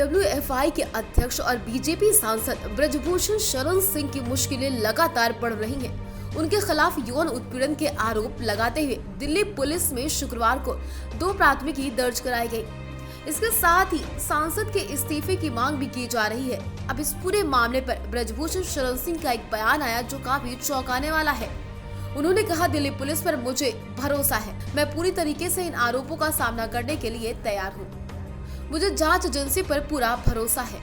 WFI के अध्यक्ष और बीजेपी सांसद ब्रजभूषण शरण सिंह की मुश्किलें लगातार बढ़ रही हैं। उनके खिलाफ यौन उत्पीड़न के आरोप लगाते हुए दिल्ली पुलिस में शुक्रवार को 2 प्राथमिकी दर्ज कराई गई। इसके साथ ही सांसद के इस्तीफे की मांग भी की जा रही है। अब इस पूरे मामले पर ब्रजभूषण शरण सिंह का एक बयान आया जो काफी चौंकाने वाला है। उन्होंने कहा, दिल्ली पुलिस पर मुझे भरोसा है, मैं पूरी तरीके से इन आरोपों का सामना करने के लिए तैयार हूँ। मुझे जांच एजेंसी पर पूरा भरोसा है।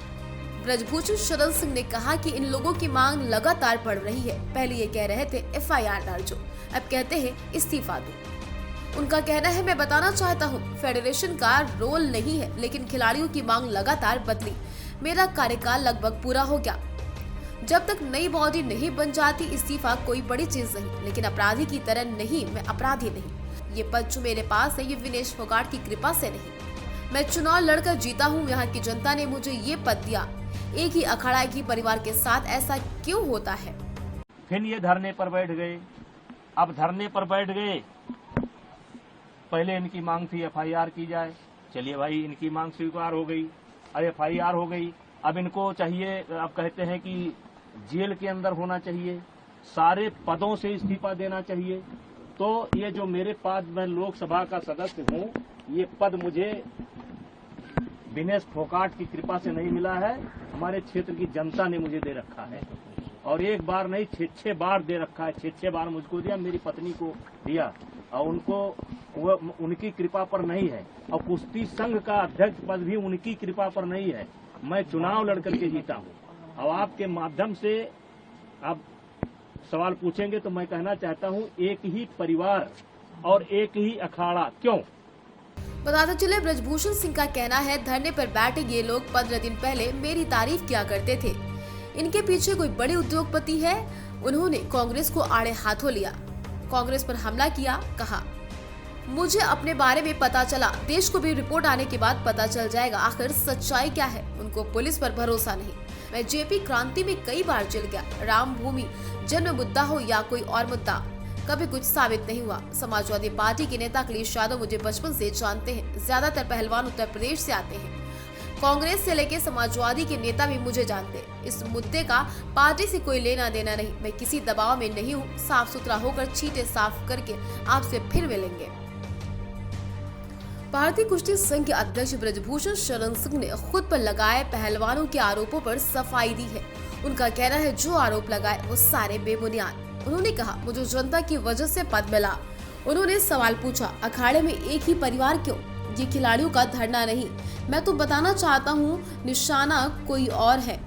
ब्रजभूषण शरण सिंह ने कहा कि इन लोगों की मांग लगातार बढ़ रही है। पहले ये कह रहे थे एफआईआर दर्ज हो, अब कहते हैं इस्तीफा दो। उनका कहना है, मैं बताना चाहता हूँ फेडरेशन का रोल नहीं है, लेकिन खिलाड़ियों की मांग लगातार बदली। मेरा कार्यकाल लगभग पूरा हो गया। जब तक नई बॉडी नहीं बन जाती इस्तीफा कोई बड़ी चीज नहीं, लेकिन अपराधी की तरह नहीं, मैं अपराधी नहीं। ये पद जो मेरे पास है ये विनेश फोगाट की कृपा से नहीं, मैं चुनाव लड़कर जीता हूँ। यहाँ की जनता ने मुझे ये पद दिया। एक ही अखाड़ा एक ही परिवार के साथ ऐसा क्यों होता है? फिर ये धरने पर बैठ गए। अब धरने पर बैठ गए, पहले इनकी मांग थी एफआईआर की जाए। चलिए भाई, इनकी मांग स्वीकार हो गई, अब एफआईआर हो गई। अब इनको चाहिए, अब कहते हैं कि जेल के अंदर होना चाहिए, सारे पदों से इस्तीफा देना चाहिए। तो ये जो मेरे पास मैं लोकसभा का सदस्य हूँ, ये पद मुझे विनेश फोगाट की कृपा से नहीं मिला है, हमारे क्षेत्र की जनता ने मुझे दे रखा है। और एक बार नहीं, 6 बार दे रखा है। 6 बार मुझको दिया, मेरी पत्नी को दिया, और उनको उनकी कृपा पर नहीं है। और कुश्ती संघ का अध्यक्ष पद भी उनकी कृपा पर नहीं है। मैं चुनाव लड़कर के जीता हूँ। अब आपके माध्यम से आप सवाल पूछेंगे तो मैं कहना चाहता हूँ, एक ही परिवार और एक ही अखाड़ा क्यों? बताते चले, ब्रजभूषण सिंह का कहना है, धरने पर बैठे ये लोग 15 दिन पहले मेरी तारीफ किया करते थे। इनके पीछे कोई बड़े उद्योगपति है। उन्होंने कांग्रेस को आड़े हाथों लिया, कांग्रेस पर हमला किया। कहा, मुझे अपने बारे में पता चला, देश को भी रिपोर्ट आने के बाद पता चल जाएगा आखिर सच्चाई क्या है। उनको पुलिस पर भरोसा नहीं। मैं जेपी क्रांति में कई बार जल गया। राम भूमि जन्म मुद्दा हो या कोई और मुद्दा, कभी कुछ साबित नहीं हुआ। समाजवादी पार्टी के नेता अखिलेश यादव मुझे बचपन से जानते हैं। ज्यादातर पहलवान उत्तर प्रदेश से आते हैं। कांग्रेस से लेकर समाजवादी के नेता भी मुझे जानते हैं। इस मुद्दे का पार्टी से कोई लेना देना नहीं। मैं किसी दबाव में नहीं हूँ। साफ सुथरा होकर छींटे साफ करके आपसे फिर मिलेंगे। भारतीय कुश्ती संघ के अध्यक्ष ब्रजभूषण शरण सिंह ने खुद पर लगाए पहलवानों के आरोपों पर सफाई दी है। उनका कहना है, जो आरोप लगाए वो सारे बेबुनियाद। उन्होंने कहा, मुझे जनता की वजह से पद मिला। उन्होंने सवाल पूछा, अखाड़े में एक ही परिवार क्यों? ये खिलाड़ियों का धरना नहीं, मैं तो बताना चाहता हूँ निशाना कोई और है,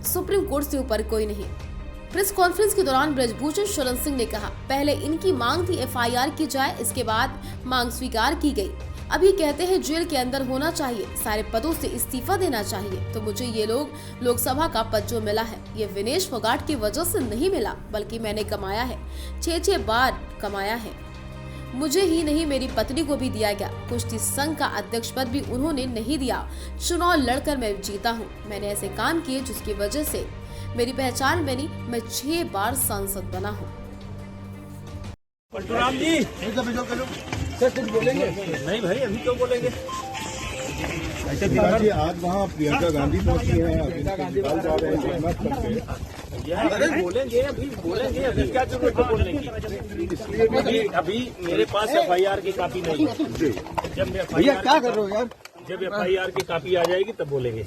सुप्रीम कोर्ट से ऊपर कोई नहीं। प्रेस कॉन्फ्रेंस के दौरान ब्रजभूषण शरण सिंह ने कहा, पहले इनकी मांग थी एफआईआर की जाए, इसके बाद मांग स्वीकार की गई। अभी कहते हैं जेल के अंदर होना चाहिए, सारे पदों से इस्तीफा देना चाहिए। तो मुझे ये लोकसभा का पद जो मिला है ये विनेश फोगाट की वजह से नहीं मिला, बल्कि मैंने कमाया है। 6 बार कमाया है। मुझे ही नहीं, मेरी पत्नी को भी दिया गया। कुश्ती संघ का अध्यक्ष पद भी उन्होंने नहीं दिया। चुनाव लड़कर मैं जीता हूँ। मैंने ऐसे काम किए जिसकी वजह से मेरी पहचान बनी। मैं 6 बार सांसद बना हूँ। पलटूराम जी, बोलेंगे? नहीं भाई, अभी क्यों बोलेंगे? जी, आज वहाँ प्रियंका गांधी पहुँची है, अभी बोलेंगे, अभी क्या जरूरत है बोलने की? अभी मेरे पास एफआईआर की कॉपी नहीं है। जब भैया क्या कर रहे हो यार? जब एफआईआर की कॉपी आ जाएगी तब बोलेंगे।